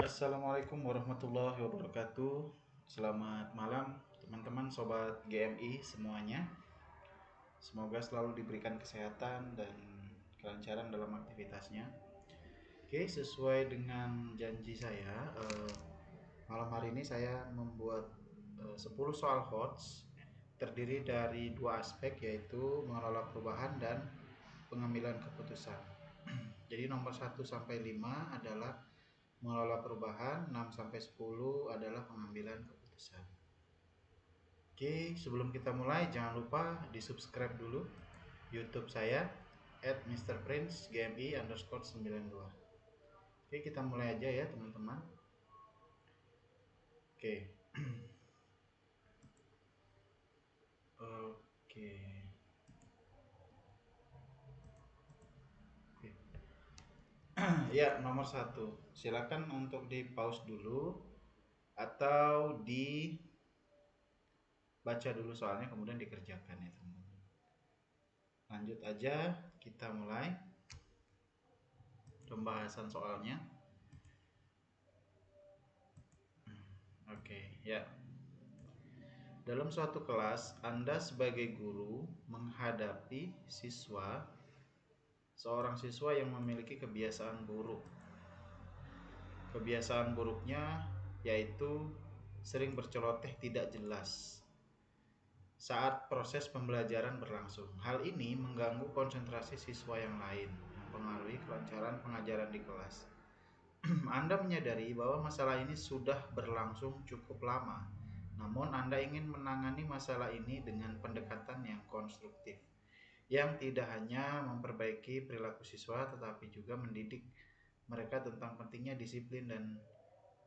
Assalamualaikum warahmatullahi wabarakatuh. Selamat malam teman-teman sobat GMI semuanya. Semoga selalu diberikan kesehatan dan kelancaran dalam aktivitasnya. Oke, sesuai dengan janji saya, malam hari ini saya membuat 10 soal HOTS terdiri dari dua aspek, yaitu mengelola perubahan dan pengambilan keputusan. Jadi nomor 1 sampai 5 adalah mengelola perubahan, 6 sampai 10 adalah pengambilan keputusan. Oke, sebelum kita mulai jangan lupa di-subscribe dulu YouTube saya @mrprince_gmi_92. Oke, kita mulai aja ya teman-teman. Oke. Oke. Oke. Ya, nomor 1. Silakan untuk di pause dulu atau dibaca dulu soalnya kemudian dikerjakan ya teman-teman. Lanjut aja, kita mulai pembahasan soalnya. Oke, ya. Dalam suatu kelas, Anda sebagai guru menghadapi seorang siswa yang memiliki kebiasaan buruk. Kebiasaan buruknya yaitu sering berceloteh tidak jelas saat proses pembelajaran berlangsung. Hal ini mengganggu konsentrasi siswa yang lain, mempengaruhi kelancaran pengajaran di kelas. Anda menyadari bahwa masalah ini sudah berlangsung cukup lama, namun Anda ingin menangani masalah ini dengan pendekatan yang konstruktif, yang tidak hanya memperbaiki perilaku siswa, tetapi juga mendidik mereka tentang pentingnya disiplin dan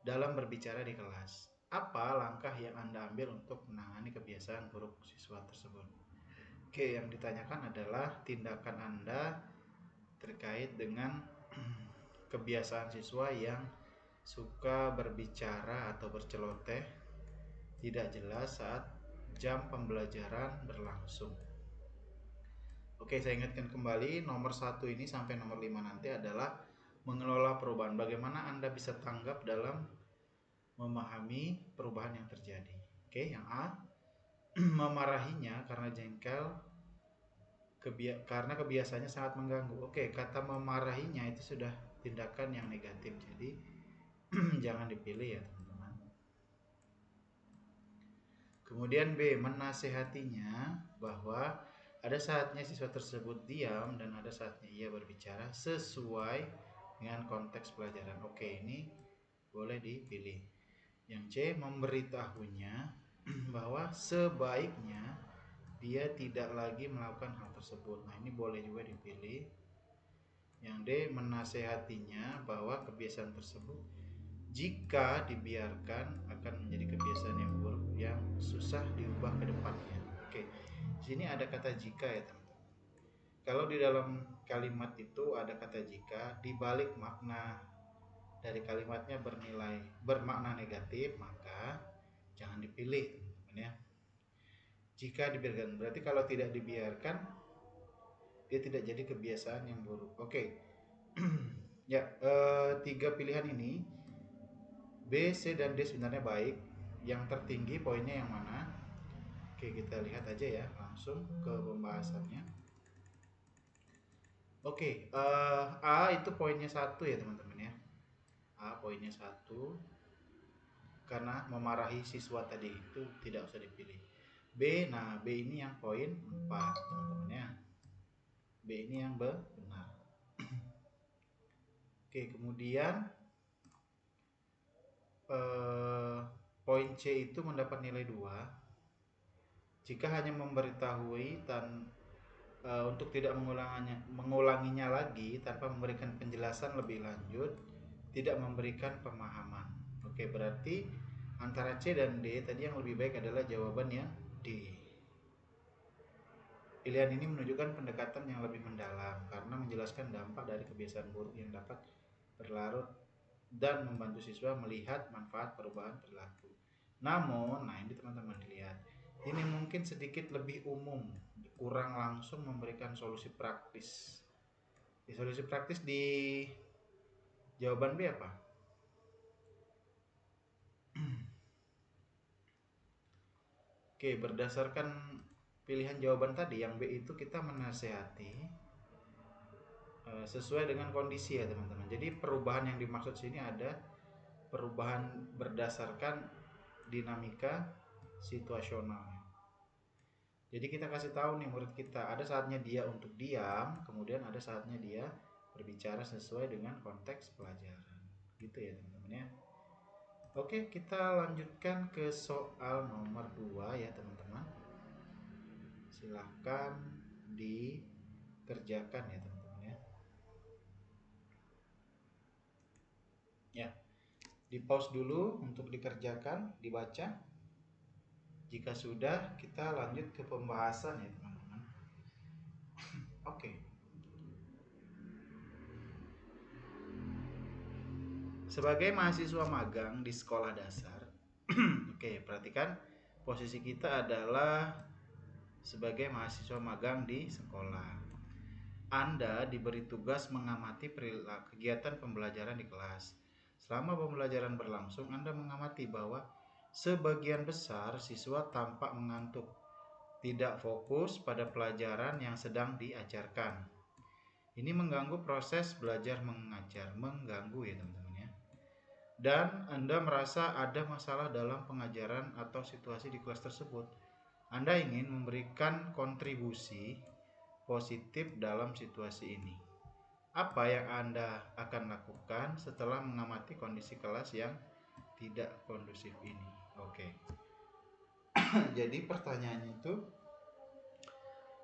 dalam berbicara di kelas. Apa langkah yang Anda ambil untuk menangani kebiasaan buruk siswa tersebut? Oke, yang ditanyakan adalah tindakan Anda terkait dengan kebiasaan siswa yang suka berbicara atau berceloteh tidak jelas saat jam pembelajaran berlangsung. Oke, saya ingatkan kembali, nomor 1 ini sampai nomor 5 nanti adalah mengelola perubahan. Bagaimana Anda bisa tanggap dalam memahami perubahan yang terjadi. Oke, yang A, memarahinya karena jengkel karena kebiasaannya sangat mengganggu. Oke, kata memarahinya itu sudah tindakan yang negatif, jadi jangan dipilih ya teman-teman. Kemudian B, menasehatinya bahwa ada saatnya siswa tersebut diam dan ada saatnya ia berbicara sesuai dengan konteks pelajaran. Oke, ini boleh dipilih. Yang C, memberitahunya bahwa sebaiknya dia tidak lagi melakukan hal tersebut. Nah, ini boleh juga dipilih. Yang D, menasehatinya bahwa kebiasaan tersebut jika dibiarkan akan menjadi kebiasaan yang buruk yang susah diubah ke depannya. Oke, di sini ada kata jika ya teman-teman. Kalau di dalam kalimat itu ada kata jika, di balik makna dari kalimatnya bermakna negatif, maka jangan dipilih teman-teman ya. Jika dibiarkan, berarti kalau tidak dibiarkan dia tidak jadi kebiasaan yang buruk. Oke. Ya, tiga pilihan ini B, C, dan D sebenarnya baik. Yang tertinggi poinnya yang mana? Oke, kita lihat aja ya langsung ke pembahasannya. Oke, A itu poinnya 1 ya teman-teman ya. A poinnya 1 karena memarahi siswa tadi itu tidak usah dipilih. B, nah B ini yang poin 4 teman-teman ya. B ini yang benar. Oke, kemudian poin C itu mendapat nilai 2 jika hanya memberitahui untuk tidak mengulanginya lagi tanpa memberikan penjelasan lebih lanjut, tidak memberikan pemahaman. Oke, berarti antara C dan D tadi yang lebih baik adalah jawaban yang D. Pilihan ini menunjukkan pendekatan yang lebih mendalam karena menjelaskan dampak dari kebiasaan buruk yang dapat berlarut dan membantu siswa melihat manfaat perubahan perilaku. Namun, nah ini teman-teman lihat, ini mungkin sedikit lebih umum, kurang langsung memberikan solusi praktis. Di solusi praktis di jawaban B apa? Oke, berdasarkan pilihan jawaban tadi yang B itu kita menasehati sesuai dengan kondisi ya teman-teman. Jadi perubahan yang dimaksud sini ada perubahan berdasarkan dinamika situasional. Jadi kita kasih tahu nih murid kita, ada saatnya dia untuk diam, kemudian ada saatnya dia berbicara sesuai dengan konteks pelajaran. Gitu ya teman-teman ya. Oke, kita lanjutkan ke soal nomor 2 ya teman-teman. Silahkan dikerjakan ya teman-teman ya. Ya, di pause dulu untuk dikerjakan, dibaca. Jika sudah, kita lanjut ke pembahasan ya teman-teman. Oke. Sebagai mahasiswa magang di sekolah dasar, oke, perhatikan posisi kita adalah sebagai mahasiswa magang di sekolah. Anda diberi tugas mengamati kegiatan pembelajaran di kelas. Selama pembelajaran berlangsung, Anda mengamati bahwa sebagian besar siswa tampak mengantuk, tidak fokus pada pelajaran yang sedang diajarkan. Ini mengganggu proses belajar mengajar, mengganggu ya teman-teman ya. Dan Anda merasa ada masalah dalam pengajaran atau situasi di kelas tersebut. Anda ingin memberikan kontribusi positif dalam situasi ini. Apa yang Anda akan lakukan setelah mengamati kondisi kelas yang tidak kondusif ini? Oke. Jadi pertanyaannya itu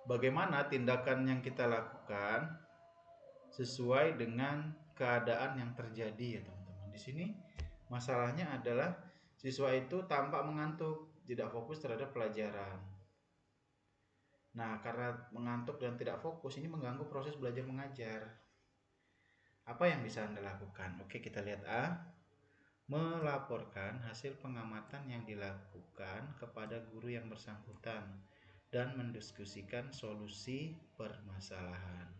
bagaimana tindakan yang kita lakukan sesuai dengan keadaan yang terjadi ya teman-teman. Di sini masalahnya adalah siswa itu tampak mengantuk, tidak fokus terhadap pelajaran. Nah, karena mengantuk dan tidak fokus ini mengganggu proses belajar mengajar. Apa yang bisa Anda lakukan? Oke, kita lihat A. Melaporkan hasil pengamatan yang dilakukan kepada guru yang bersangkutan dan mendiskusikan solusi permasalahan.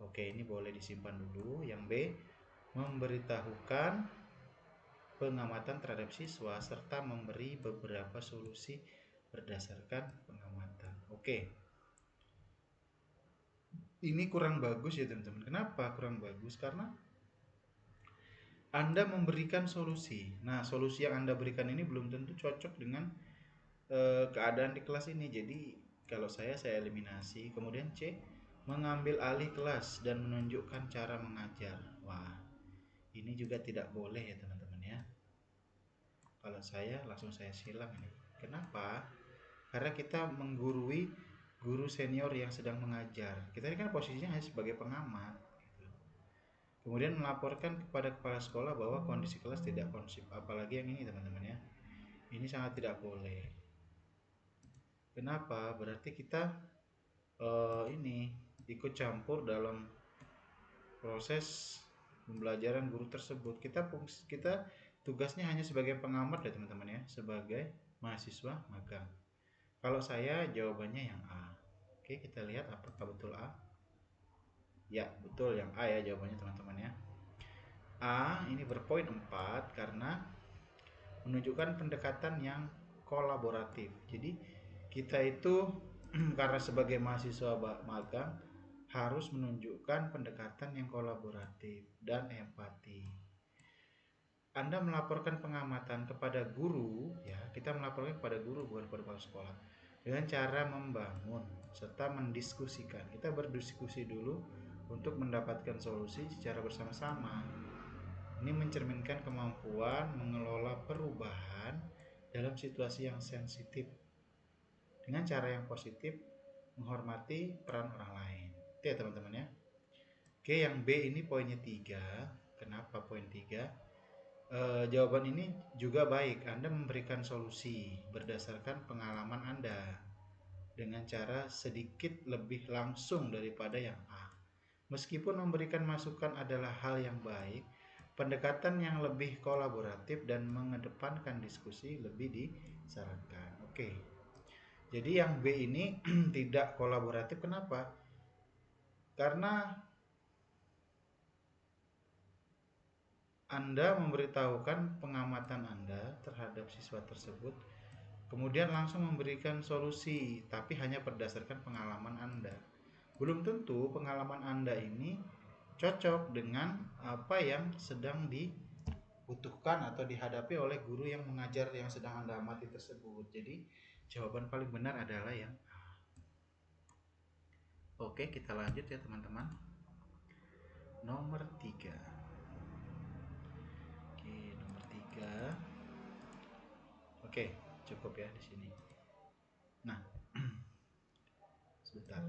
Oke, ini boleh disimpan dulu. Yang B, memberitahukan pengamatan terhadap siswa serta memberi beberapa solusi berdasarkan pengamatan. Oke. Ini kurang bagus ya teman-teman. Kenapa kurang bagus? Karena Anda memberikan solusi. Nah, solusi yang Anda berikan ini belum tentu cocok dengan keadaan di kelas ini. Jadi kalau saya eliminasi. Kemudian C, mengambil alih kelas dan menunjukkan cara mengajar. Wah, ini juga tidak boleh ya teman-teman ya. Kalau saya langsung saya silang ini. Kenapa? Karena kita menggurui guru senior yang sedang mengajar. Kita ini kan posisinya hanya sebagai pengamat. Gitu. Kemudian melaporkan kepada kepala sekolah bahwa kondisi kelas tidak kondusif. Apalagi yang ini teman-teman ya. Ini sangat tidak boleh. Kenapa? Berarti kita ini ikut campur dalam proses pembelajaran guru tersebut. Kita tugasnya hanya sebagai pengamat ya teman-teman ya, sebagai mahasiswa magang. Kalau saya jawabannya yang A. Oke, kita lihat apakah betul A. Ya, betul yang A ya jawabannya teman-teman ya. A ini berpoin 4 karena menunjukkan pendekatan yang kolaboratif. Jadi kita itu karena sebagai mahasiswa magang harus menunjukkan pendekatan yang kolaboratif dan empati. Anda melaporkan pengamatan kepada guru, ya, kita melaporkan kepada guru bukan kepada kepala sekolah. Dengan cara membangun serta mendiskusikan. Kita berdiskusi dulu untuk mendapatkan solusi secara bersama-sama. Ini mencerminkan kemampuan mengelola perubahan dalam situasi yang sensitif dengan cara yang positif, menghormati peran orang lain. Itu ya teman-teman ya. Oke, yang B ini poinnya 3. Kenapa poin 3? Jawaban ini juga baik. Anda memberikan solusi berdasarkan pengalaman Anda dengan cara sedikit lebih langsung daripada yang A. Meskipun memberikan masukan adalah hal yang baik, pendekatan yang lebih kolaboratif dan mengedepankan diskusi lebih disarankan. Oke. Jadi yang B ini tidak kolaboratif. Kenapa? Karena Anda memberitahukan pengamatan Anda terhadap siswa tersebut, kemudian langsung memberikan solusi, tapi hanya berdasarkan pengalaman Anda. Belum tentu pengalaman Anda ini cocok dengan apa yang sedang dibutuhkan atau dihadapi oleh guru yang mengajar yang sedang Anda amati tersebut. Jadi, jawaban paling benar adalah yang A. Oke, kita lanjut ya teman-teman. Nomor 3. Oke, nomor 3. Oke, cukup ya di sini. Nah, sebentar.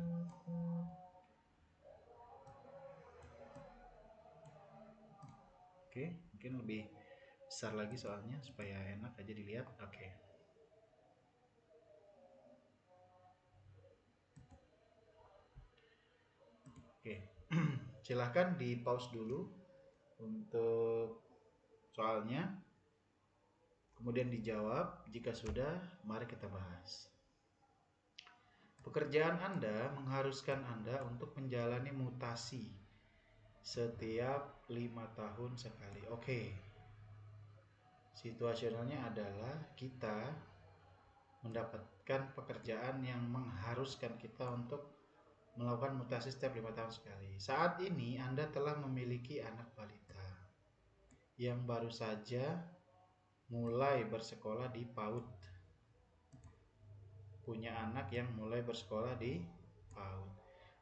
Oke, mungkin lebih besar lagi soalnya supaya enak aja dilihat. Oke. Oke. Silahkan di pause dulu untuk soalnya. Kemudian dijawab. Jika sudah, mari kita bahas. Pekerjaan Anda mengharuskan Anda untuk menjalani mutasi setiap 5 tahun sekali. Oke. Situasionalnya adalah kita mendapatkan pekerjaan yang mengharuskan kita untuk melakukan mutasi setiap 5 tahun sekali. Saat ini Anda telah memiliki anak balita yang baru saja mulai bersekolah di PAUD. Punya anak yang mulai bersekolah di PAUD.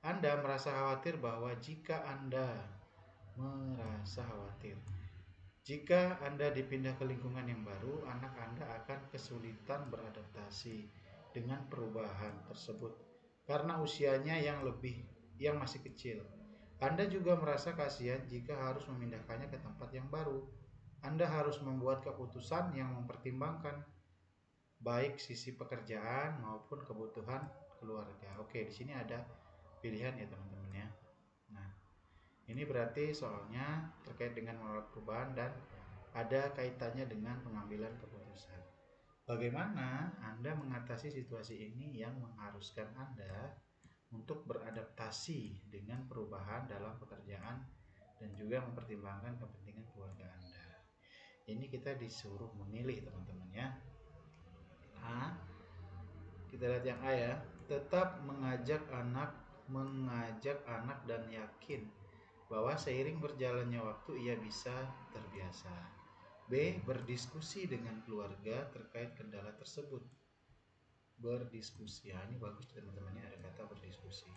Anda merasa khawatir bahwa jika Anda dipindah ke lingkungan yang baru, anak Anda akan kesulitan beradaptasi dengan perubahan tersebut karena usianya yang masih kecil. Anda juga merasa kasihan jika harus memindahkannya ke tempat yang baru. Anda harus membuat keputusan yang mempertimbangkan baik sisi pekerjaan maupun kebutuhan keluarga. Oke, di sini ada pilihan ya teman-teman ya. Nah, ini berarti soalnya terkait dengan menolak perubahan dan ada kaitannya dengan pengambilan keputusan. Bagaimana Anda mengatasi situasi ini yang mengharuskan Anda untuk beradaptasi dengan perubahan dalam pekerjaan dan juga mempertimbangkan kepentingan keluarga Anda. Ini kita disuruh memilih teman-teman ya. A, kita lihat yang A ya. Tetap mengajak anak dan yakin bahwa seiring berjalannya waktu ia bisa terbiasa. B, berdiskusi dengan keluarga terkait kendala tersebut. Berdiskusi, ya ini bagus teman-temannya, ada kata berdiskusi.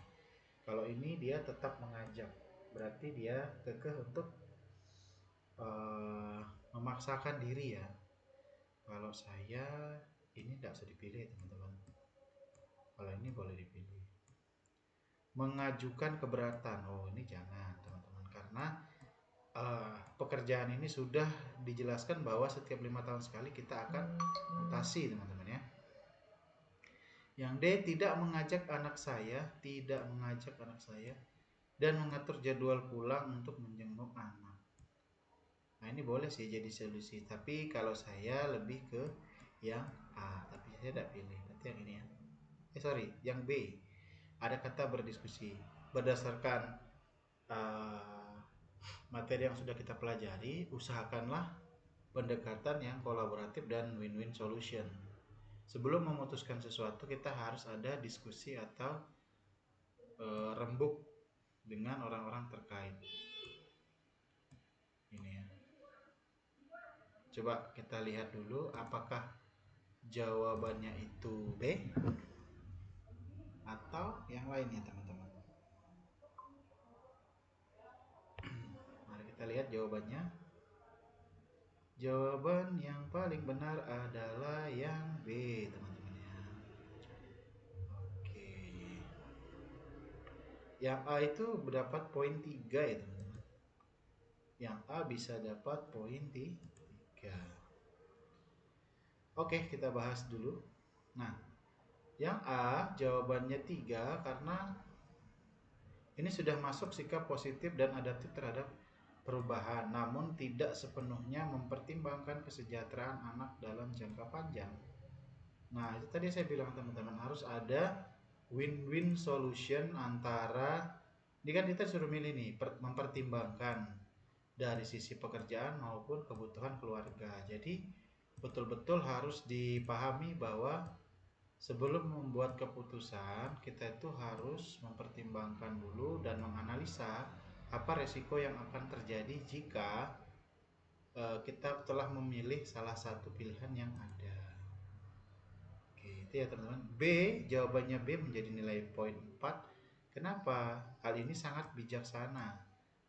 Kalau ini dia tetap mengajak, berarti dia kekeh untuk memaksakan diri ya. Kalau saya ini tidak usah dipilih teman-teman. Kalau ini boleh dipilih. Mengajukan keberatan, oh ini jangan teman-teman, karena pekerjaan ini sudah dijelaskan bahwa setiap 5 tahun sekali kita akan mutasi teman-teman ya. Yang D, tidak mengajak anak saya dan mengatur jadwal pulang untuk menjenguk anak. Nah ini boleh sih jadi solusi, tapi kalau saya lebih ke yang A, tapi saya tidak pilih, berarti yang ini ya. Yang B, ada kata berdiskusi. Berdasarkan materi yang sudah kita pelajari, usahakanlah pendekatan yang kolaboratif dan win-win solution. Sebelum memutuskan sesuatu, kita harus ada diskusi atau rembuk dengan orang-orang terkait. Ini ya. Coba kita lihat dulu apakah jawabannya itu B atau yang lainnya teman-teman. Mari kita lihat jawabannya. Jawaban yang paling benar adalah yang B teman-teman ya. Oke. Yang A itu mendapat poin 3 ya teman-teman. Yang A bisa dapat poin 3. Oke, kita bahas dulu. Nah, yang A jawabannya 3 karena ini sudah masuk sikap positif dan adaptif terhadap perubahan, namun tidak sepenuhnya mempertimbangkan kesejahteraan anak dalam jangka panjang. Nah, itu tadi saya bilang teman-teman, harus ada win-win solution antara, ini kan kita suruh milih nih, mempertimbangkan dari sisi pekerjaan maupun kebutuhan keluarga. Jadi betul-betul harus dipahami bahwa sebelum membuat keputusan, kita itu harus mempertimbangkan dulu dan menganalisa apa resiko yang akan terjadi jika kita telah memilih salah satu pilihan yang ada. Oke, itu ya teman-teman. B, jawabannya B menjadi nilai poin 4. Kenapa? Hal ini sangat bijaksana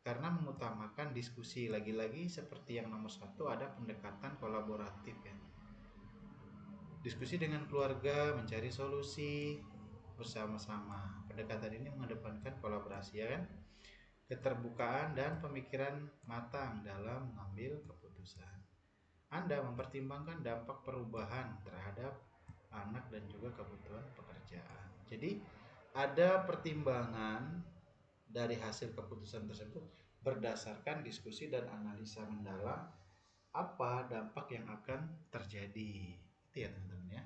karena mengutamakan diskusi. Lagi-lagi seperti yang nomor 1 ada pendekatan kolaboratif ya. Diskusi dengan keluarga, mencari solusi bersama-sama. Pendekatan ini mengedepankan kolaborasi ya kan? Keterbukaan dan pemikiran matang dalam mengambil keputusan. Anda mempertimbangkan dampak perubahan terhadap anak dan juga kebutuhan pekerjaan. Jadi ada pertimbangan dari hasil keputusan tersebut berdasarkan diskusi dan analisa mendalam apa dampak yang akan terjadi. Itu ya teman-teman ya.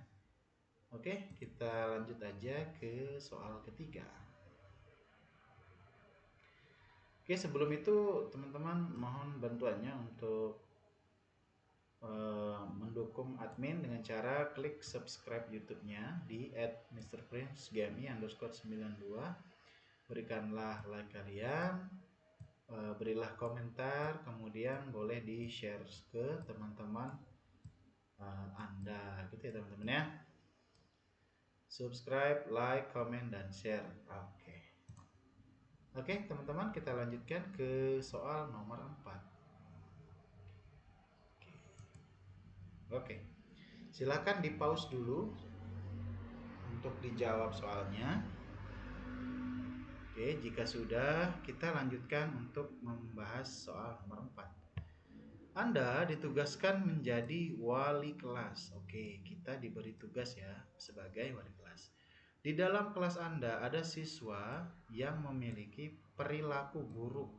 Oke, kita lanjut aja ke soal ketiga. Oke, sebelum itu teman-teman mohon bantuannya untuk mendukung admin dengan cara klik subscribe YouTube-nya di @mrprincegami_92. Berikanlah like kalian, berilah komentar, kemudian boleh di-share ke teman-teman Anda gitu ya teman-teman ya. Subscribe, like, comment, dan share. Oke, teman-teman, kita lanjutkan ke soal nomor 4. Oke. Silakan di-pause dulu untuk dijawab soalnya. Oke, jika sudah, kita lanjutkan untuk membahas soal nomor 4. Anda ditugaskan menjadi wali kelas. Oke, kita diberi tugas ya sebagai wali kelas. Di dalam kelas Anda ada siswa yang memiliki perilaku buruk,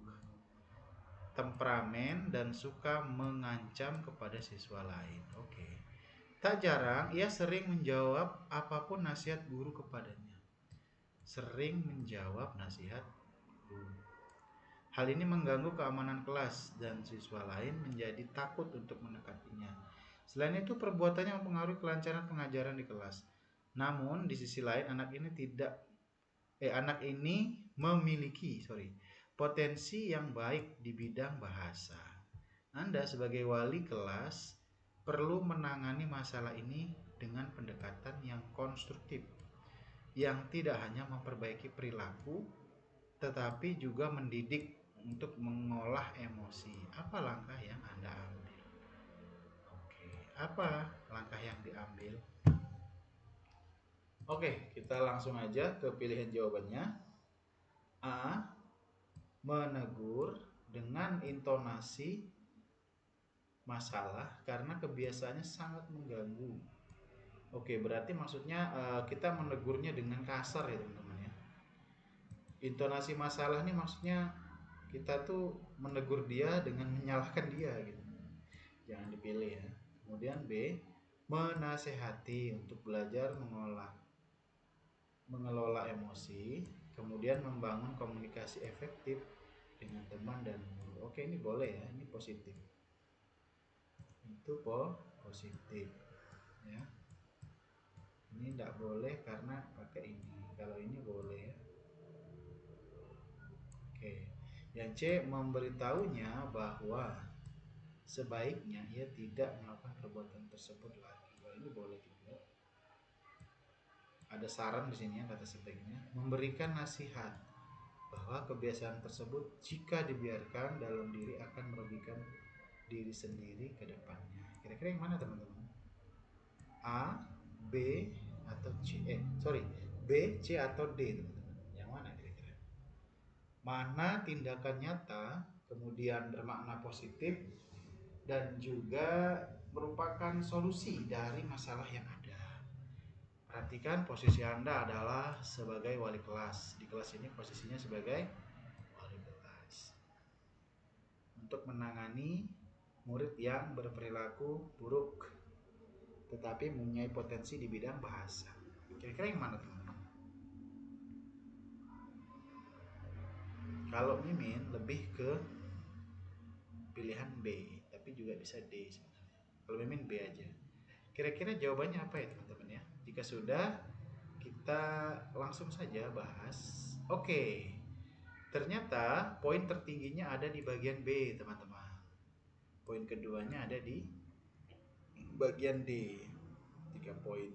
temperamen, dan suka mengancam kepada siswa lain. Oke. Tak jarang ia sering menjawab apapun nasihat guru kepadanya. Sering menjawab nasihat guru. Hal ini mengganggu keamanan kelas dan siswa lain menjadi takut untuk mendekatinya. Selain itu, perbuatannya mempengaruhi kelancaran pengajaran di kelas. Namun, di sisi lain anak ini memiliki potensi yang baik di bidang bahasa. Anda sebagai wali kelas perlu menangani masalah ini dengan pendekatan yang konstruktif, yang tidak hanya memperbaiki perilaku, tetapi juga mendidik untuk mengolah emosi. Apa langkah yang Anda ambil? Oke, apa langkah yang diambil? Oke, kita langsung aja ke pilihan jawabannya. A. Menegur dengan intonasi masalah karena kebiasaannya sangat mengganggu. Oke, berarti maksudnya kita menegurnya dengan kasar ya teman-teman ya. Intonasi masalah nih maksudnya kita tuh menegur dia dengan menyalahkan dia gitu. Jangan dipilih ya. Kemudian B, menasehati untuk belajar mengelola emosi, kemudian membangun komunikasi efektif dengan teman dan guru. Oke, ini boleh ya, ini positif. Itu positif ya. Ini tidak boleh karena pakai ini. Kalau ini boleh ya. Oke. Yang C, memberitahunya bahwa sebaiknya ia tidak melakukan perbuatan tersebut lagi. Wah, ini boleh juga. Ada saran di sini ya, kata sebaiknya. Memberikan nasihat bahwa kebiasaan tersebut jika dibiarkan dalam diri akan merugikan diri sendiri ke depannya. Kira-kira yang mana teman-teman? A, B, atau C? B, C atau D teman-teman? Yang mana kira-kira? Mana tindakan nyata, kemudian bermakna positif, dan juga merupakan solusi dari masalah yang ada. Perhatikan posisi Anda adalah sebagai wali kelas. Di kelas ini posisinya sebagai wali kelas. Untuk menangani murid yang berperilaku buruk tetapi mempunyai potensi di bidang bahasa. Kira-kira yang mana teman-teman? Kalau Mimin lebih ke pilihan B, tapi juga bisa D sebenarnya. Kalau Mimin B aja. Kira-kira jawabannya apa ya teman-teman ya? Jika sudah, kita langsung saja bahas. Oke, ternyata poin tertingginya ada di bagian B teman-teman. Poin keduanya ada di bagian D, 3 poin.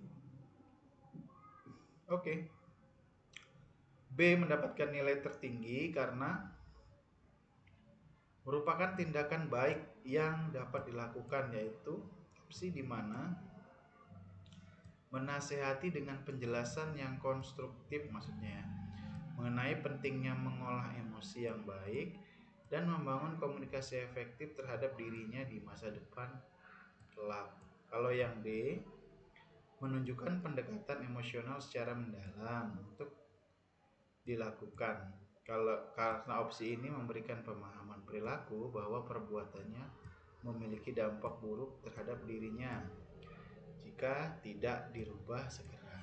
Oke, B mendapatkan nilai tertinggi karena merupakan tindakan baik yang dapat dilakukan, yaitu opsi di mana menasehati dengan penjelasan yang konstruktif, maksudnya mengenai pentingnya mengolah emosi yang baik dan membangun komunikasi efektif terhadap dirinya di masa depan kelak. Kalau yang D, menunjukkan pendekatan emosional secara mendalam untuk dilakukan. Kalau karena opsi ini memberikan pemahaman perilaku bahwa perbuatannya memiliki dampak buruk terhadap dirinya jika tidak dirubah segera.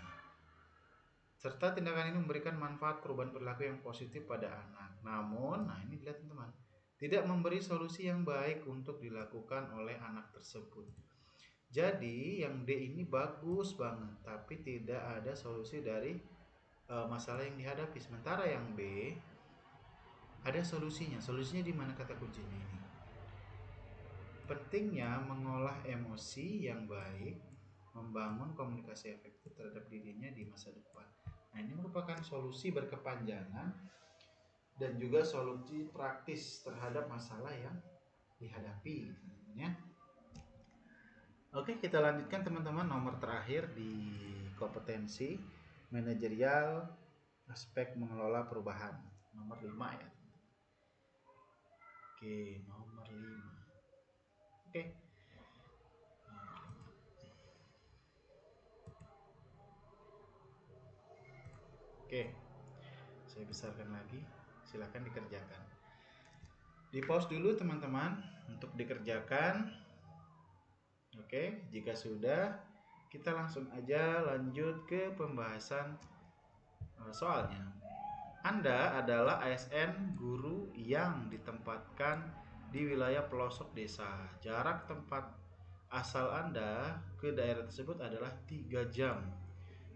Serta tindakan ini memberikan manfaat perubahan perilaku yang positif pada anak. Namun, nah ini dilihat teman-teman, tidak memberi solusi yang baik untuk dilakukan oleh anak tersebut. Jadi yang D ini bagus banget, tapi tidak ada solusi dari masalah yang dihadapi. Sementara yang B ada solusinya. Solusinya di mana kata kuncinya ini? Pentingnya mengolah emosi yang baik, membangun komunikasi efektif terhadap dirinya di masa depan. Nah, ini merupakan solusi berkepanjangan dan juga solusi praktis terhadap masalah yang dihadapi, ya. Oke, kita lanjutkan teman-teman, nomor terakhir di kompetensi manajerial aspek mengelola perubahan. Nomor 5 ya. Oke, nomor 5. Oke. Oke. Saya besarkan lagi. Silakan dikerjakan. Di pause dulu teman-teman untuk dikerjakan. Oke, jika sudah, kita langsung aja lanjut ke pembahasan soalnya. Anda adalah ASN guru yang ditempatkan di wilayah pelosok desa. Jarak tempat asal Anda ke daerah tersebut adalah 3 jam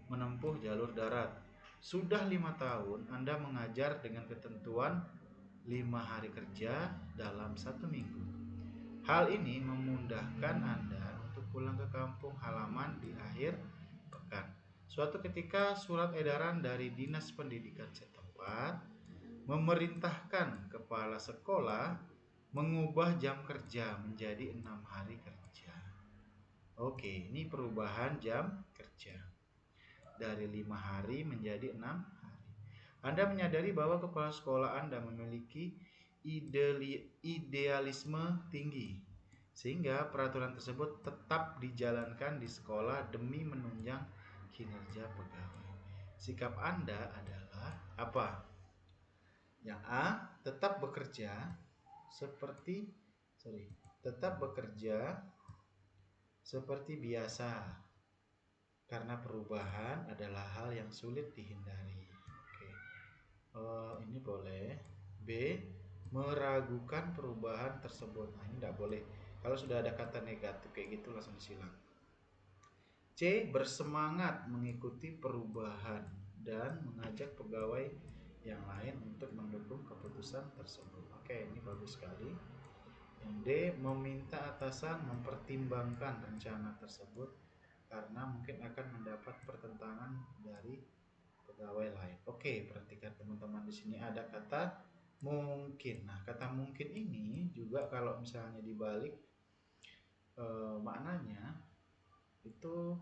menempuh jalur darat. Sudah 5 tahun Anda mengajar dengan ketentuan 5 hari kerja dalam 1 minggu. Hal ini memudahkan Anda untuk pulang ke kampung halaman di akhir pekan. Suatu ketika surat edaran dari Dinas Pendidikan setempat memerintahkan kepala sekolah mengubah jam kerja menjadi 6 hari kerja. Oke, ini perubahan jam kerja dari 5 hari menjadi 6 hari. Anda menyadari bahwa kepala sekolah Anda memiliki idealisme tinggi, sehingga peraturan tersebut tetap dijalankan di sekolah demi menunjang kinerja pegawai. Sikap Anda adalah apa? Yang A, tetap bekerja seperti biasa karena perubahan adalah hal yang sulit dihindari. Oke. Ini boleh. B, meragukan perubahan tersebut. Nah, ini tidak boleh. Kalau sudah ada kata negatif kayak gitu langsung disilang. C, bersemangat mengikuti perubahan dan mengajak pegawai yang lain untuk mendukung keputusan tersebut. Oke, ini bagus sekali. Yang D, meminta atasan mempertimbangkan rencana tersebut karena mungkin akan mendapat pertentangan dari pegawai lain. Oke, perhatikan teman-teman, di sini ada kata mungkin. Nah, kata mungkin ini juga kalau misalnya dibalik maknanya itu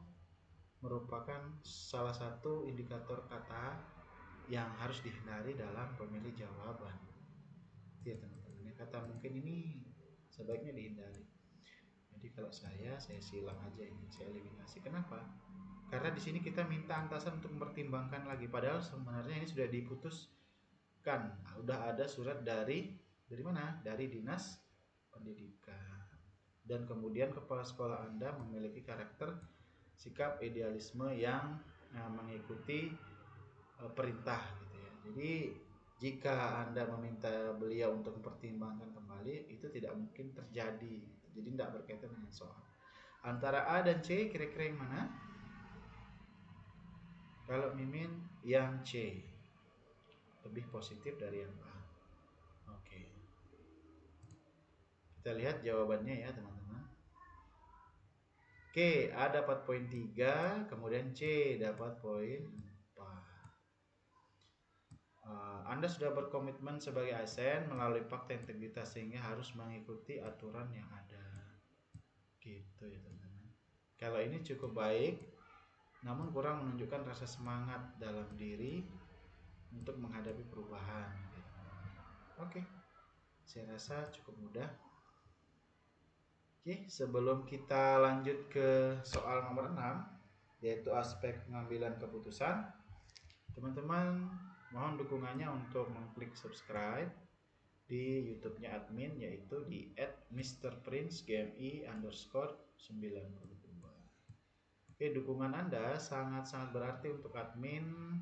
merupakan salah satu indikator kata yang harus dihindari dalam pemilih jawaban. Ya teman-teman, kata mungkin ini sebaiknya dihindari. Jadi kalau saya silang aja ini, saya eliminasi. Kenapa? Karena di sini kita minta atasan untuk mempertimbangkan lagi, padahal sebenarnya ini sudah diputuskan. Nah, udah ada surat dari mana? Dari Dinas Pendidikan. Dan kemudian kepala sekolah Anda memiliki karakter sikap idealisme yang mengikuti perintah gitu ya. Jadi Jika Anda meminta beliau untuk mempertimbangkan kembali, itu tidak mungkin terjadi. Jadi tidak berkaitan dengan soal. Antara A dan C, kira-kira yang mana? Kalau Mimin, yang C. Lebih positif dari yang A. Oke. Kita lihat jawabannya ya, teman-teman. Oke, A dapat poin 3, kemudian C dapat poin 4. Anda sudah berkomitmen sebagai ASN melalui fakta integritas sehingga harus mengikuti aturan yang ada. Gitu ya teman-teman. Kalau ini cukup baik, namun kurang menunjukkan rasa semangat dalam diri untuk menghadapi perubahan. Oke, saya rasa cukup mudah. Oke, sebelum kita lanjut ke soal nomor 6, yaitu aspek pengambilan keputusan, teman-teman mohon dukungannya untuk mengklik subscribe di YouTube-nya admin, yaitu di @mrprincegmi_92. Oke, dukungan Anda sangat-sangat berarti untuk admin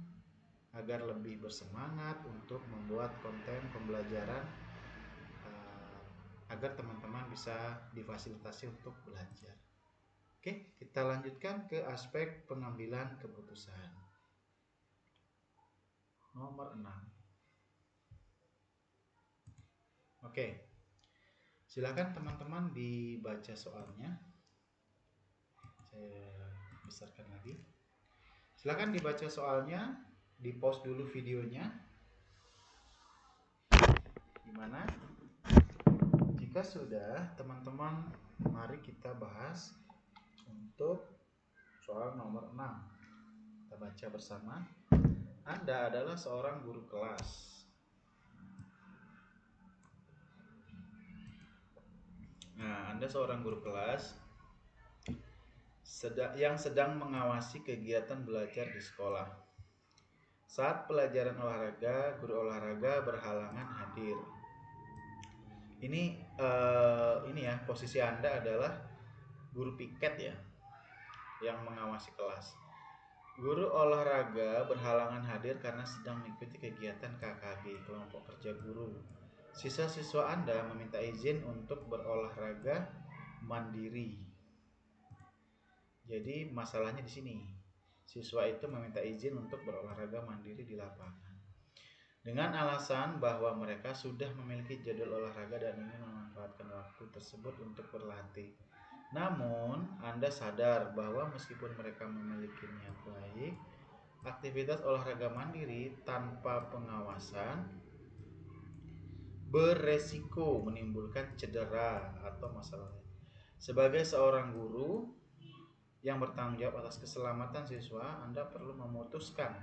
agar lebih bersemangat untuk membuat konten pembelajaran agar teman-teman bisa difasilitasi untuk belajar. Oke, kita lanjutkan ke aspek pengambilan keputusan. Nomor 6. Oke. Silakan teman-teman dibaca soalnya. Saya besarkan lagi. Silakan dibaca soalnya, di-pause dulu videonya. Gimana? Jika sudah, teman-teman, mari kita bahas untuk soal nomor 6. Kita baca bersama. Anda adalah seorang guru kelas. Nah, Anda seorang guru kelas yang sedang mengawasi kegiatan belajar di sekolah. Saat pelajaran olahraga, guru olahraga berhalangan hadir. Ini ya, posisi Anda adalah guru piket ya, yang mengawasi kelas. Guru olahraga berhalangan hadir karena sedang mengikuti kegiatan KKG, kelompok kerja guru. Siswa-siswa Anda meminta izin untuk berolahraga mandiri. Jadi masalahnya di sini. Siswa itu meminta izin untuk berolahraga mandiri di lapangan dengan alasan bahwa mereka sudah memiliki jadwal olahraga dan ingin memanfaatkan waktu tersebut untuk berlatih. Namun, Anda sadar bahwa meskipun mereka memiliki niat baik, aktivitas olahraga mandiri tanpa pengawasan beresiko menimbulkan cedera atau masalah lain. Sebagai seorang guru yang bertanggung jawab atas keselamatan siswa, Anda perlu memutuskan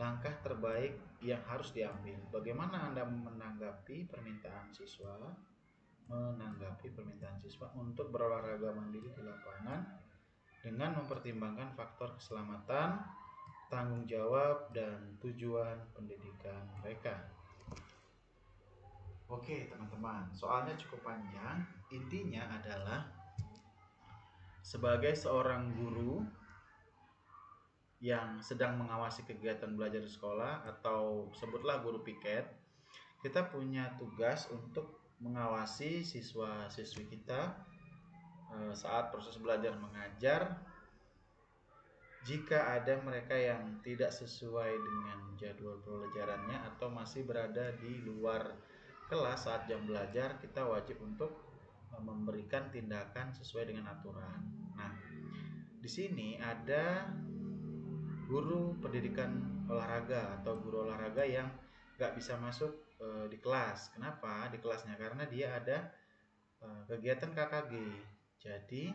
langkah terbaik yang harus diambil. Bagaimana Anda menanggapi permintaan siswa untuk berolahraga mandiri di lapangan dengan mempertimbangkan faktor keselamatan, tanggung jawab, dan tujuan pendidikan mereka. Oke teman-teman, soalnya cukup panjang. Intinya adalah sebagai seorang guru yang sedang mengawasi kegiatan belajar di sekolah, atau sebutlah guru piket, kita punya tugas untuk mengawasi siswa-siswi kita saat proses belajar mengajar. Jika ada mereka yang tidak sesuai dengan jadwal pelajarannya atau masih berada di luar kelas saat jam belajar, kita wajib untuk memberikan tindakan sesuai dengan aturan. Nah, di sini ada guru pendidikan olahraga atau guru olahraga yang nggak bisa masuk di kelas. Kenapa di kelasnya? Karena dia ada kegiatan KKG. Jadi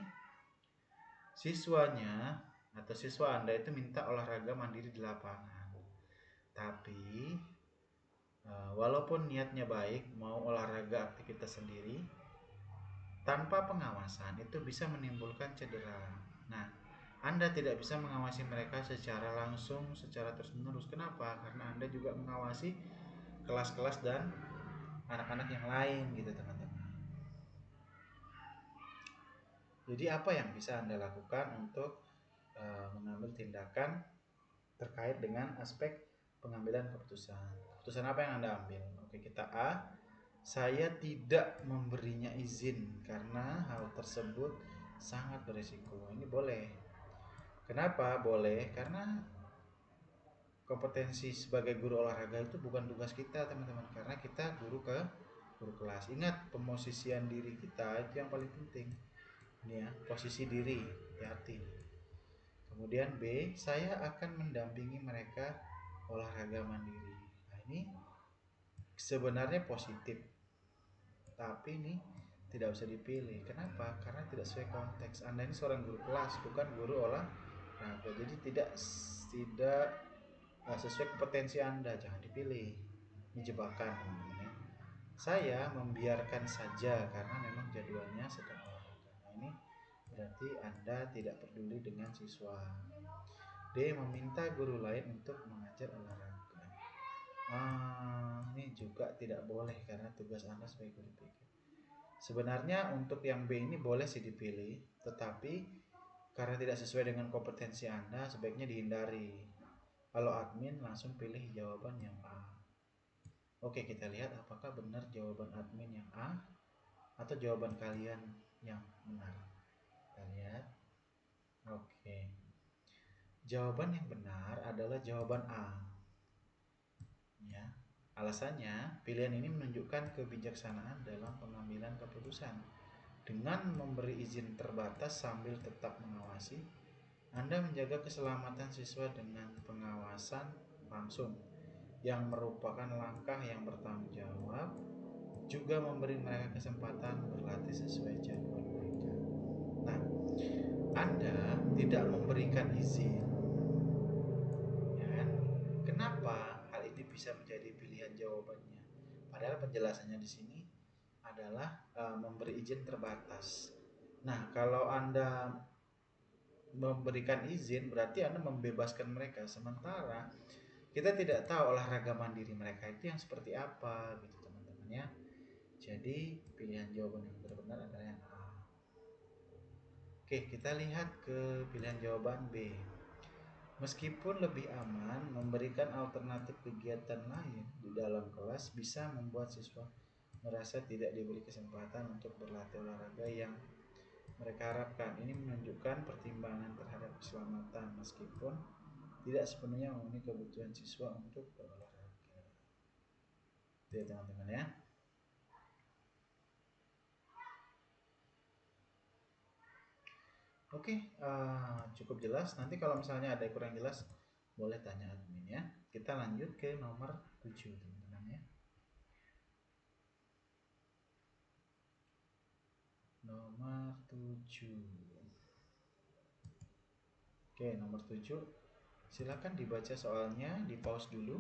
siswanya atau siswa Anda itu minta olahraga mandiri di lapangan. Tapi walaupun niatnya baik, mau olahraga aktivitas sendiri, tanpa pengawasan itu bisa menimbulkan cedera. Nah, Anda tidak bisa mengawasi mereka secara langsung, secara terus-menerus. Kenapa? Karena Anda juga mengawasi kelas-kelas dan anak-anak yang lain gitu teman-teman. Jadi apa yang bisa Anda lakukan untuk mengambil tindakan terkait dengan aspek pengambilan keputusan. Keputusan apa yang Anda ambil? Oke, kita A. Saya tidak memberinya izin karena hal tersebut sangat berisiko. Ini boleh. Kenapa boleh? Karena kompetensi sebagai guru olahraga itu bukan tugas kita, teman-teman, karena kita guru kelas. Ingat, pemosisian diri kita itu yang paling penting. Ini ya, posisi diri, hati-hati. Kemudian B, saya akan mendampingi mereka olahraga mandiri. Nah, ini sebenarnya positif, tapi ini tidak usah dipilih. Kenapa? Karena tidak sesuai konteks. Anda ini seorang guru kelas, bukan guru olahraga. Jadi tidak sesuai kompetensi Anda, jangan dipilih. Ini jebakan, teman-teman ya. Saya membiarkan saja karena memang jadwalnya sedang olahraga. Nah, ini berarti Anda tidak peduli dengan siswa. D. Meminta guru lain untuk mengajar olahraga. Ini juga tidak boleh karena tugas Anda sebagai guru PG. Sebenarnya untuk yang B ini boleh sih dipilih, tetapi karena tidak sesuai dengan kompetensi Anda, sebaiknya dihindari. Kalau admin langsung pilih jawaban yang A. Oke, kita lihat apakah benar jawaban admin yang A atau jawaban kalian yang benar. Kita lihat. Oke. Jawaban yang benar adalah jawaban A. Ya. Alasannya, pilihan ini menunjukkan kebijaksanaan dalam pengambilan keputusan. Dengan memberi izin terbatas sambil tetap mengawasi, Anda menjaga keselamatan siswa dengan pengawasan langsung yang merupakan langkah yang bertanggung jawab, juga memberi mereka kesempatan berlatih sesuai jadwal mereka. Nah, Anda tidak memberikan izin, ya kan? Kenapa hal ini bisa menjadi pilihan jawabannya? Padahal penjelasannya di sini adalah memberi izin terbatas. Nah, kalau Anda memberikan izin berarti Anda membebaskan mereka, sementara kita tidak tahu olahraga mandiri mereka itu yang seperti apa gitu, teman-teman ya. Jadi pilihan jawaban yang benar adalah yang A. Oke, kita lihat ke pilihan jawaban B. Meskipun lebih aman, memberikan alternatif kegiatan lain di dalam kelas bisa membuat siswa merasa tidak diberi kesempatan untuk berlatih olahraga yang mereka harapkan. Ini menunjukkan pertimbangan terhadap keselamatan meskipun tidak sepenuhnya memenuhi kebutuhan siswa untuk berolahraga. Itu ya, teman-teman ya. Oke, cukup jelas. Nanti kalau misalnya ada yang kurang jelas, boleh tanya admin ya. Kita lanjut ke nomor 7, teman-teman ya. Nomor 7. Oke, nomor 7. Silakan dibaca soalnya, di pause dulu.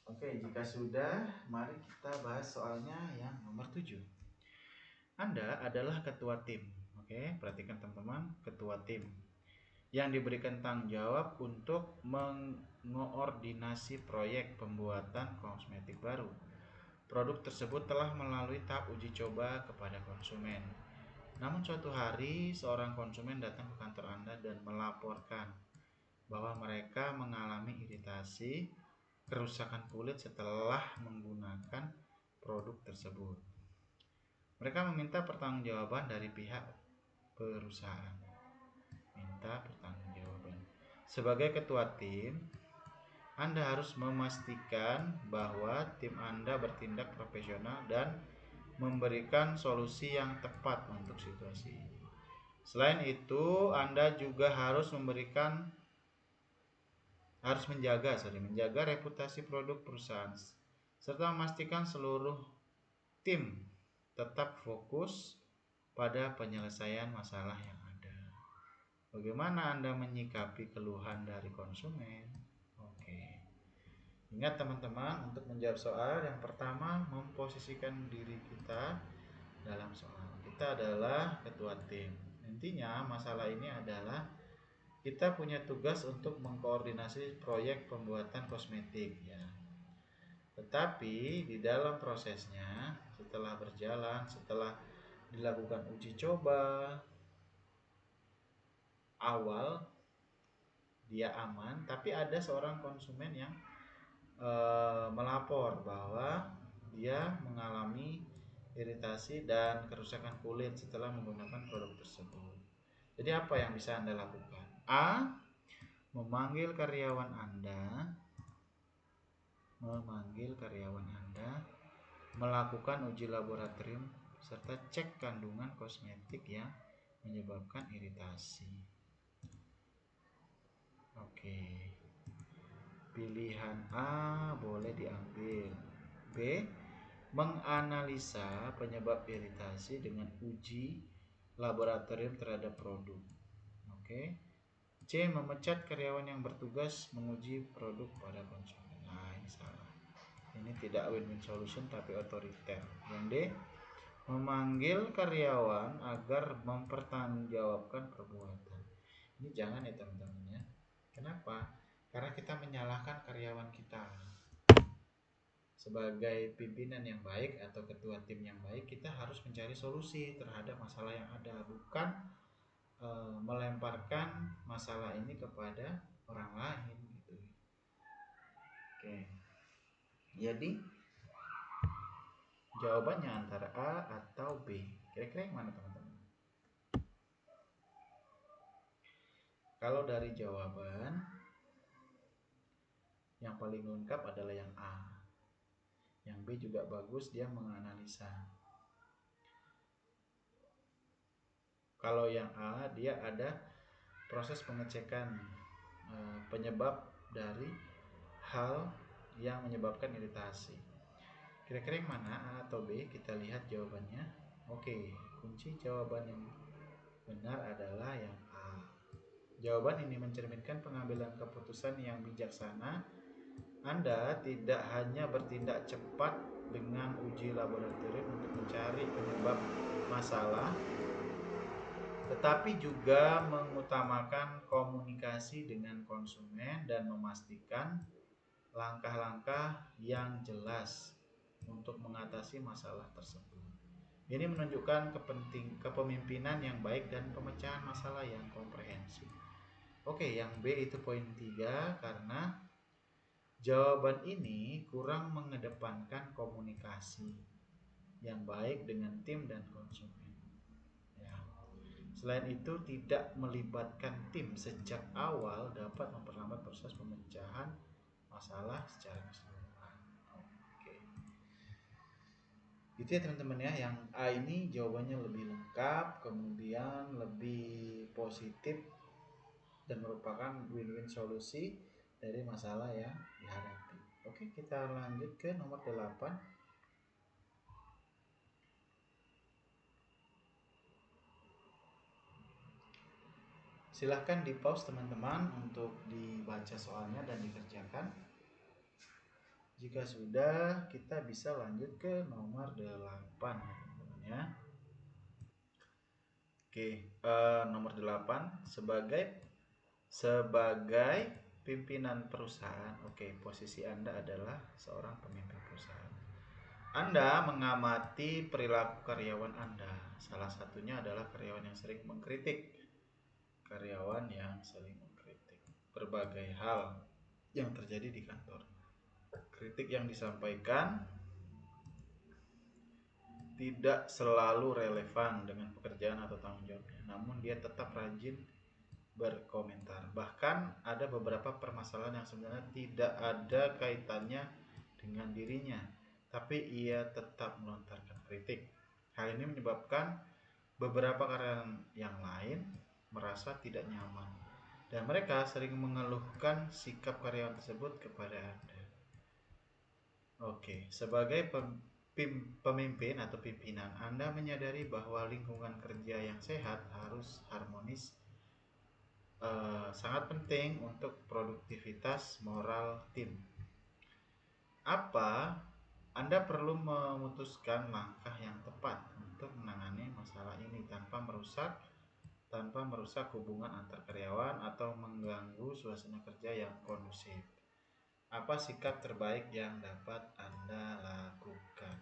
Oke, jika sudah, mari kita bahas soalnya yang nomor 7. Anda adalah ketua tim. Oke, perhatikan teman-teman, ketua tim yang diberikan tanggung jawab untuk mengoordinasi proyek pembuatan kosmetik baru. Produk tersebut telah melalui tahap uji coba kepada konsumen. Namun suatu hari seorang konsumen datang ke kantor Anda dan melaporkan bahwa mereka mengalami iritasi, kerusakan kulit setelah menggunakan produk tersebut. Mereka meminta pertanggungjawaban dari pihak perusahaan. Minta pertanggungjawaban. Sebagai ketua tim, Anda harus memastikan bahwa tim Anda bertindak profesional dan memberikan solusi yang tepat untuk situasi ini. Selain itu, Anda juga harus menjaga reputasi produk perusahaan serta memastikan seluruh tim tetap fokus pada penyelesaian masalah yang ada. Bagaimana Anda menyikapi keluhan dari konsumen? Oke. Ingat teman-teman, untuk menjawab soal yang pertama, memposisikan diri kita dalam soal. Kita adalah ketua tim. Intinya masalah ini adalah kita punya tugas untuk mengkoordinasi proyek pembuatan kosmetik ya. Tetapi di dalam prosesnya, setelah dilakukan uji coba awal, dia aman, tapi ada seorang konsumen yang melapor bahwa dia mengalami iritasi dan kerusakan kulit setelah menggunakan produk tersebut. Jadi apa yang bisa Anda lakukan? A. Memanggil karyawan Anda, melakukan uji laboratorium serta cek kandungan kosmetik yang menyebabkan iritasi. Oke. Pilihan A boleh diambil. B. Menganalisa penyebab iritasi dengan uji laboratorium terhadap produk. Oke. C. Memecat karyawan yang bertugas menguji produk pada konsumen. Nah, ini salah. Ini tidak win-win solution tapi otoriter. Yang D. Memanggil karyawan agar mempertanggungjawabkan perbuatan. Ini jangan ya teman-teman ya. Kenapa? Karena kita menyalahkan karyawan kita. Sebagai pimpinan yang baik atau ketua tim yang baik, kita harus mencari solusi terhadap masalah yang ada, bukan melemparkan masalah ini kepada orang lain gitu. Oke. Jadi jawabannya antara A atau B. Kira-kira yang mana teman-teman? Kalau dari jawaban, yang paling lengkap adalah yang A. Yang B juga bagus, dia menganalisa. Kalau yang A, dia ada proses pengecekan penyebab dari hal yang menyebabkan iritasi. Kira-kira yang mana, A atau B? Kita lihat jawabannya. Oke, kunci jawaban yang benar adalah yang A. Jawaban ini mencerminkan pengambilan keputusan yang bijaksana. Anda tidak hanya bertindak cepat dengan uji laboratorium untuk mencari penyebab masalah, tetapi juga mengutamakan komunikasi dengan konsumen dan memastikan langkah-langkah yang jelas untuk mengatasi masalah tersebut. Ini menunjukkan kepemimpinan yang baik dan pemecahan masalah yang komprehensif. Oke, yang B itu poin 3 karena jawaban ini kurang mengedepankan komunikasi yang baik dengan tim dan konsumen. Ya. Selain itu, tidak melibatkan tim sejak awal dapat memperlambat proses pemecahan masalah secara keseluruhan. Oke. Gitu ya teman-teman ya, yang A ini jawabannya lebih lengkap, kemudian lebih positif dan merupakan win-win solusi dari masalah yang dihadapi. Oke, kita lanjut ke nomor 8. Silahkan di pause teman-teman untuk dibaca soalnya dan dikerjakan. Jika sudah, kita bisa lanjut ke nomor 8 teman-teman ya. Oke, nomor 8 sebagai pimpinan perusahaan. Oke, posisi Anda adalah seorang pemimpin perusahaan. Anda mengamati perilaku karyawan Anda. Salah satunya adalah karyawan yang sering mengkritik. Berbagai hal yang terjadi di kantor. Kritik yang disampaikan tidak selalu relevan dengan pekerjaan atau tanggung jawabnya, namun dia tetap rajin berkomentar. Bahkan ada beberapa permasalahan yang sebenarnya tidak ada kaitannya dengan dirinya, tapi ia tetap melontarkan kritik. Hal ini menyebabkan beberapa karyawan yang lain merasa tidak nyaman dan mereka sering mengeluhkan sikap karyawan tersebut kepada Anda. Oke, sebagai pemimpin atau pimpinan, Anda menyadari bahwa lingkungan kerja yang sehat harus harmonis, sangat penting untuk produktivitas moral tim. Apa Anda perlu memutuskan langkah yang tepat untuk menangani masalah ini tanpa merusak hubungan antar karyawan atau mengganggu suasana kerja yang kondusif. Apa sikap terbaik yang dapat Anda lakukan?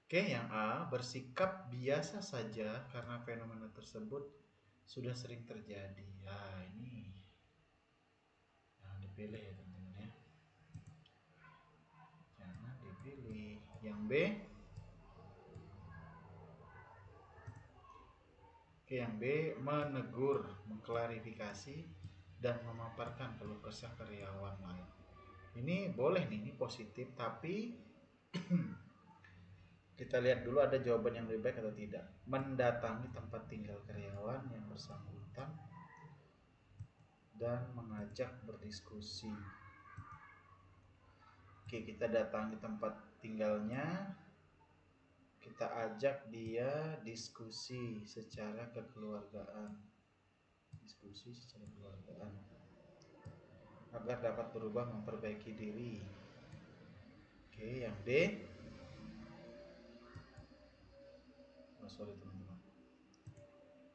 Oke, yang A, bersikap biasa saja karena fenomena tersebut sudah sering terjadi. Ah, ini jangan dipilih ya teman-teman ya. Jangan dipilih. Yang B. Oke, yang B, menegur, mengklarifikasi, dan memaparkan keluh kesah karyawan lain. Ini boleh nih, ini positif, tapi kita lihat dulu ada jawaban yang lebih baik atau tidak. Mendatangi tempat tinggal karyawan yang bersangkutan dan mengajak berdiskusi. Oke, kita datangi tempat tinggalnya, kita ajak dia diskusi secara kekeluargaan. Diskusi secara kekeluargaan agar dapat berubah memperbaiki diri. Oke, yang D. Oh, sorry teman-teman.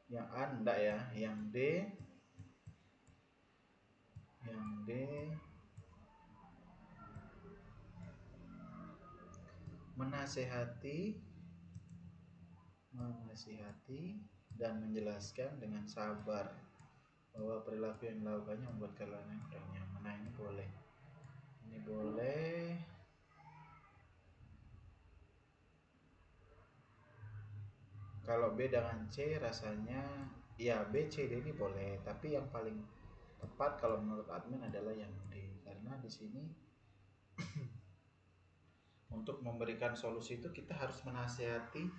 Yang A enggak ya. Yang D. Yang D. Menasihati dan menjelaskan dengan sabar bahwa perilaku yang dilakukannya membuat kalian kurang nyaman. Nah, ini boleh. Ini boleh. Kalau B dengan C rasanya ya B, C, D ini boleh, tapi yang paling tepat kalau menurut admin adalah yang D, karena di sini untuk memberikan solusi itu kita harus menasihati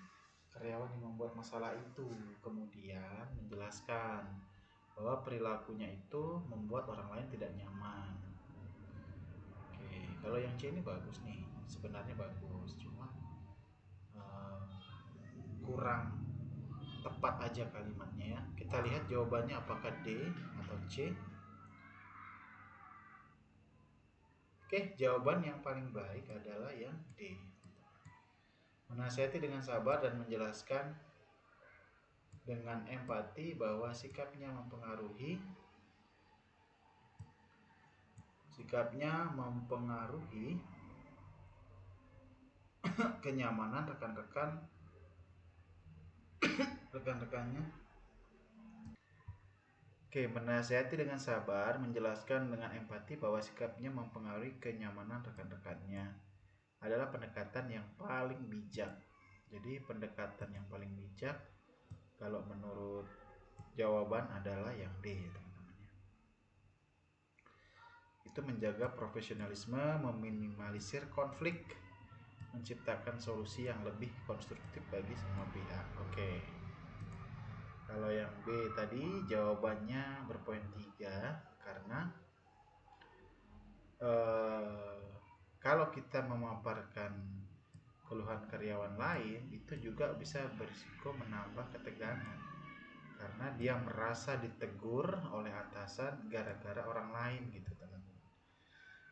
karyawan yang membuat masalah itu, kemudian menjelaskan bahwa perilakunya itu membuat orang lain tidak nyaman. Oke, kalau yang C ini bagus nih, sebenarnya bagus, cuma kurang tepat aja kalimatnya ya. Kita lihat jawabannya apakah D atau C. Oke, jawaban yang paling baik adalah yang D. Menasihati dengan sabar dan menjelaskan dengan empati bahwa sikapnya mempengaruhi kenyamanan rekan-rekannya. Oke, menasihati dengan sabar, menjelaskan dengan empati bahwa sikapnya mempengaruhi kenyamanan rekan-rekannya adalah pendekatan yang paling bijak. Jadi pendekatan yang paling bijak kalau menurut jawaban adalah yang D, teman-teman ya. Itu menjaga profesionalisme, meminimalisir konflik, menciptakan solusi yang lebih konstruktif bagi semua pihak. Oke. Kalau yang B tadi jawabannya berpoin 3 karena kalau kita memaparkan keluhan karyawan lain itu juga bisa berisiko menambah ketegangan karena dia merasa ditegur oleh atasan gara-gara orang lain gitu teman-teman.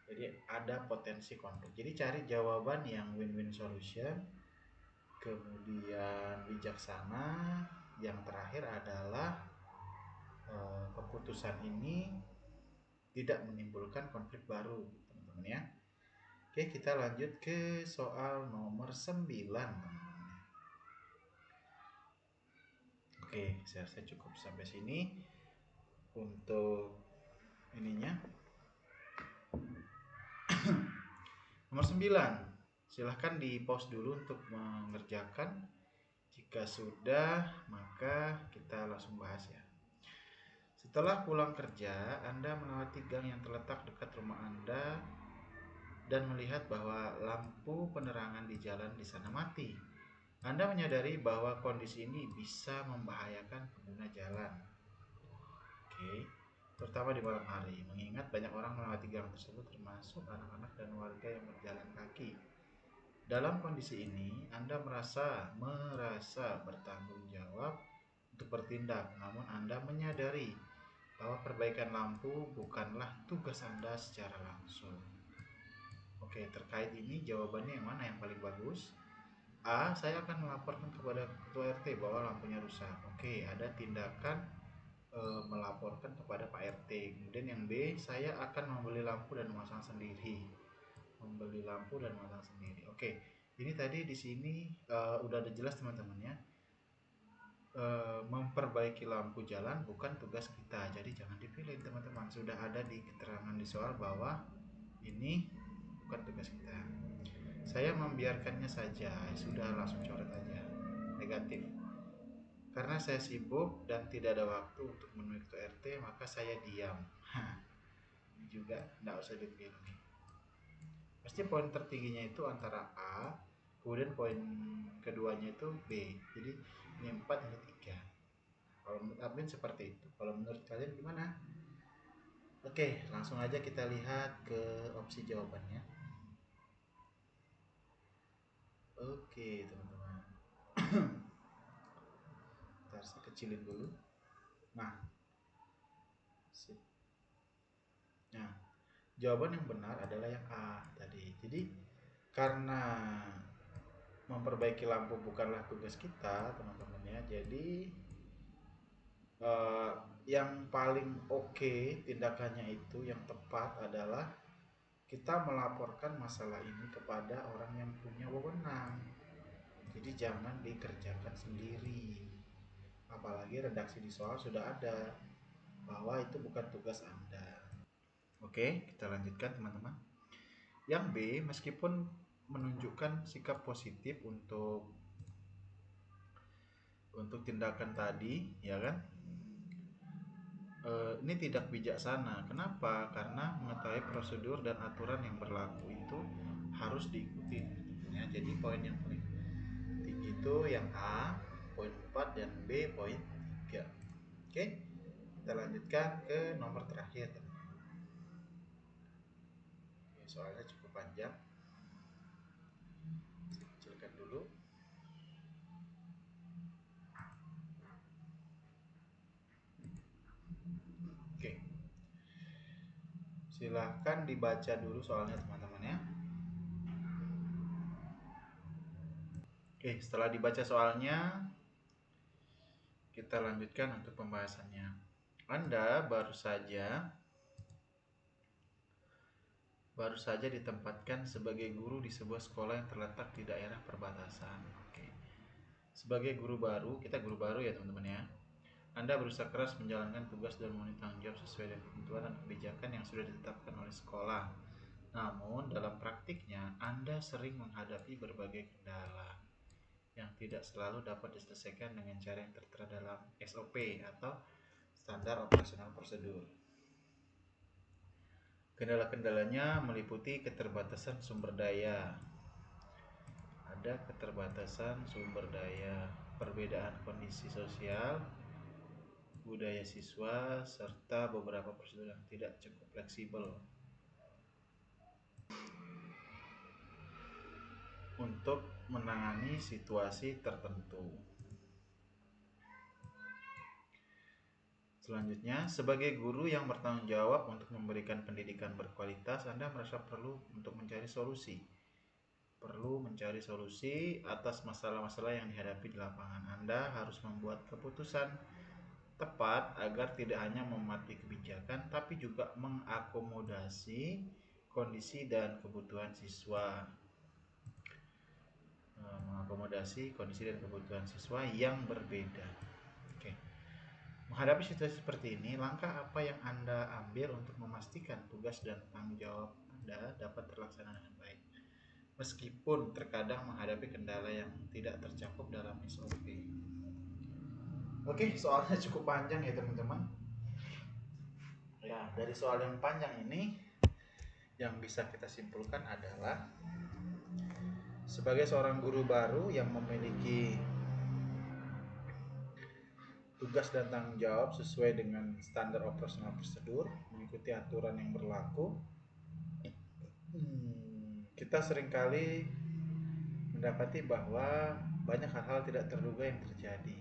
Jadi ada potensi konflik. Jadi cari jawaban yang win-win solution, kemudian bijaksana. Yang terakhir adalah keputusan ini tidak menimbulkan konflik baru teman-teman ya. Oke, kita lanjut ke soal nomor 9 teman-teman. Oke, saya rasa cukup sampai sini untuk ininya. Nomor 9, silahkan di pause dulu untuk mengerjakan. Jika sudah, maka kita langsung bahas ya. Setelah pulang kerja, Anda melewati gang yang terletak dekat rumah Anda dan melihat bahwa lampu penerangan di jalan di sana mati. Anda menyadari bahwa kondisi ini bisa membahayakan pengguna jalan. Oke, terutama di malam hari, mengingat banyak orang melewati gang tersebut termasuk anak-anak dan warga yang berjalan kaki. Dalam kondisi ini, Anda merasa bertanggung jawab untuk bertindak, namun Anda menyadari bahwa perbaikan lampu bukanlah tugas Anda secara langsung. Oke, terkait ini jawabannya yang mana yang paling bagus? A, saya akan melaporkan kepada ketua RT bahwa lampunya rusak. Oke, ada tindakan melaporkan kepada Pak RT. Kemudian yang B, saya akan membeli lampu dan memasang sendiri. Oke, ini tadi di sini udah ada jelas teman-teman ya. memperbaiki lampu jalan bukan tugas kita. Jadi jangan dipilih teman-teman. Sudah ada di keterangan di soal bahwa ini bukan tugas kita. Saya membiarkannya saja, sudah langsung coret aja. Negatif. Karena saya sibuk dan tidak ada waktu untuk menuju ke RT, maka saya diam. Ini juga tidak usah dipilih. Pasti poin tertingginya itu antara A, kemudian poin keduanya itu B. Jadi ini 4, ini 3. Kalau menurut admin seperti itu. Kalau menurut kalian gimana? Oke, langsung aja kita lihat ke opsi jawabannya. Oke, teman-teman. Ntar saya kecilin dulu. Nah, sip. Nah, jawaban yang benar adalah yang A tadi. Jadi, karena memperbaiki lampu bukanlah tugas kita, teman-teman ya. Jadi, eh, yang paling oke tindakannya itu yang tepat adalah kita melaporkan masalah ini kepada orang yang punya wewenang. Jadi jangan dikerjakan sendiri. Apalagi redaksi di soal sudah ada bahwa itu bukan tugas Anda. Oke, kita lanjutkan teman-teman. Yang B, meskipun menunjukkan sikap positif untuk tindakan tadi, ya kan? Ini tidak bijaksana. Kenapa? Karena mengetahui prosedur dan aturan yang berlaku itu harus diikuti. Ya, jadi poin yang paling tinggi itu yang A, poin 4, dan B, poin 3. Oke, kita lanjutkan ke nomor terakhir. Oke, soalnya cukup panjang. Saya kecilkan dulu. Oke, silahkan dibaca dulu soalnya teman-teman ya. Oke, setelah dibaca soalnya, kita lanjutkan untuk pembahasannya. Anda baru saja ditempatkan sebagai guru di sebuah sekolah yang terletak di daerah perbatasan. Oke. Sebagai guru baru, kita guru baru ya teman-teman ya. Anda berusaha keras menjalankan tugas dan memenuhi tanggung jawab sesuai dengan ketentuan dan kebijakan yang sudah ditetapkan oleh sekolah. Namun, dalam praktiknya, Anda sering menghadapi berbagai kendala yang tidak selalu dapat diselesaikan dengan cara yang tertera dalam SOP atau standar operasional prosedur. Kendala-kendalanya meliputi keterbatasan sumber daya. Ada keterbatasan sumber daya, perbedaan kondisi sosial, budaya siswa, serta beberapa prosedur yang tidak cukup fleksibel untuk menangani situasi tertentu. Selanjutnya, sebagai guru yang bertanggung jawab untuk memberikan pendidikan berkualitas, Anda merasa perlu untuk mencari solusi. Perlu mencari solusi atas masalah-masalah yang dihadapi di lapangan. Anda harus membuat keputusan tepat agar tidak hanya mematuhi kebijakan, tapi juga mengakomodasi kondisi dan kebutuhan siswa. Mengakomodasi kondisi dan kebutuhan siswa yang berbeda. Oke. Menghadapi situasi seperti ini, langkah apa yang Anda ambil untuk memastikan tugas dan tanggung jawab Anda dapat terlaksana dengan baik? Meskipun terkadang menghadapi kendala yang tidak tercakup dalam SOP. Oke, soalnya cukup panjang ya teman-teman. Ya, dari soal yang panjang ini yang bisa kita simpulkan adalah sebagai seorang guru baru yang memiliki tugas dan tanggung jawab sesuai dengan standar operasional prosedur, mengikuti aturan yang berlaku, kita seringkali mendapati bahwa banyak hal-hal tidak terduga yang terjadi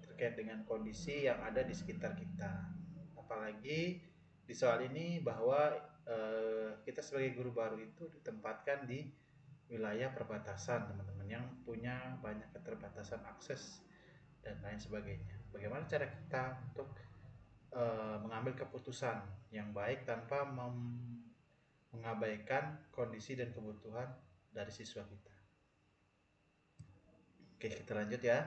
terkait dengan kondisi yang ada di sekitar kita. Apalagi di soal ini bahwa kita sebagai guru baru itu ditempatkan di wilayah perbatasan, teman-teman, yang punya banyak keterbatasan akses dan lain sebagainya. Bagaimana cara kita untuk mengambil keputusan yang baik tanpa mengabaikan kondisi dan kebutuhan dari siswa kita. Oke, kita lanjut ya.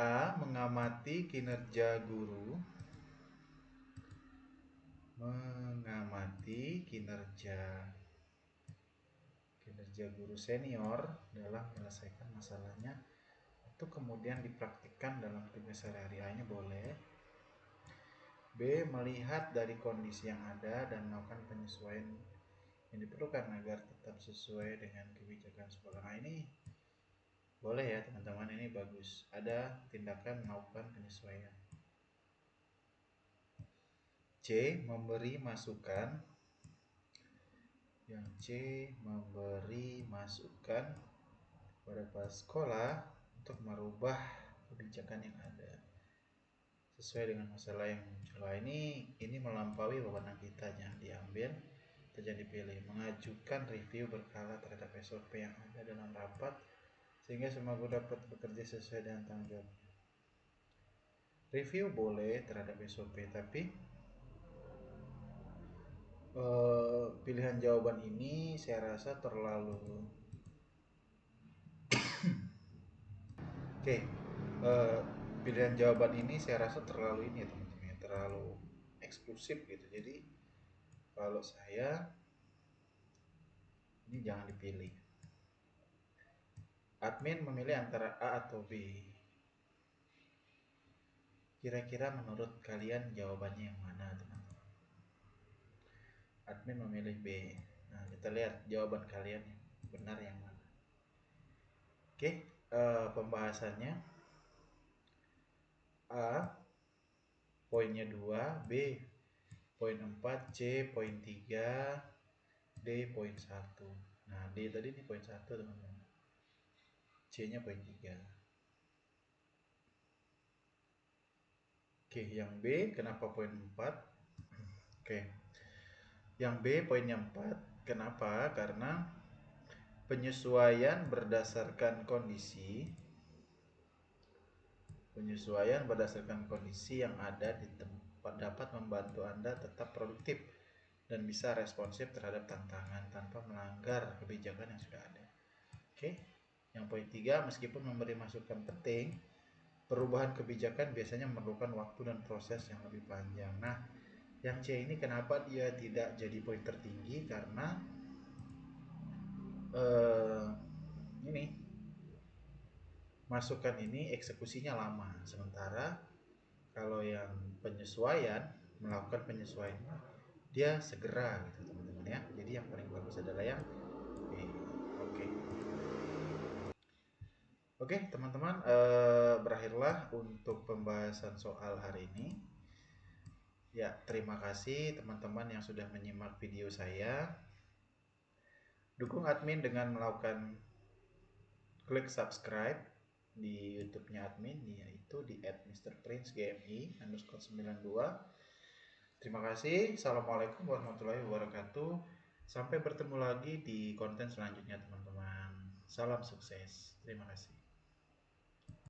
A. Mengamati kinerja guru. Mengamati kinerja guru senior dalam menyelesaikan masalahnya, itu kemudian dipraktikkan dalam tugas sehari-hari. A-nya boleh. B. Melihat dari kondisi yang ada dan melakukan penyesuaian yang diperlukan agar tetap sesuai dengan kebijakan sekolah. Nah, ini boleh ya teman-teman, ini bagus. Ada tindakan melakukan penyesuaian. C. Memberi masukan. Yang C. Memberi masukan kepada kepala sekolah untuk merubah kebijakan yang ada sesuai dengan masalah yang muncul. Ini melampaui wewenang kita, jangan diambil atau jangan dipilih. Mengajukan review berkala terhadap SOP yang ada dalam rapat sehingga semua guru dapat bekerja sesuai dengan tanggung jawabnya. Review boleh terhadap SOP, tapi pilihan jawaban ini saya rasa terlalu pilihan jawaban ini saya rasa terlalu ini ya teman-teman ya, terlalu eksklusif gitu. Jadi kalau saya, ini jangan dipilih. Admin memilih antara A atau B. Kira-kira menurut kalian jawabannya yang mana teman-teman? Admin memilih B. Nah, kita lihat jawaban kalian yang benar yang mana. Oke, pembahasannya A poinnya 2, B poin 4, C poin 3, D poin 1. Nah, D tadi ini poin 1 teman-teman. C nya poin 3. Oke, yang B kenapa poin 4? Oke, yang B poinnya 4. Kenapa? Karena penyesuaian berdasarkan kondisi yang ada di tempat dapat membantu Anda tetap produktif dan bisa responsif terhadap tantangan tanpa melanggar kebijakan yang sudah ada. Oke. Yang poin 3, meskipun memberi masukan penting, perubahan kebijakan biasanya memerlukan waktu dan proses yang lebih panjang. Nah, yang C ini kenapa dia tidak jadi poin tertinggi? Karena ini masukan ini eksekusinya lama, sementara kalau yang melakukan penyesuaian dia segera gitu teman-teman ya. Jadi yang paling bagus adalah yang B. Oke teman-teman, berakhirlah untuk pembahasan soal hari ini. Ya, terima kasih teman-teman yang sudah menyimak video saya. Dukung admin dengan melakukan klik subscribe di YouTube-nya admin, yaitu di @mrprincegmi_92. Terima kasih. Assalamualaikum warahmatullahi wabarakatuh. Sampai bertemu lagi di konten selanjutnya teman-teman. Salam sukses. Terima kasih.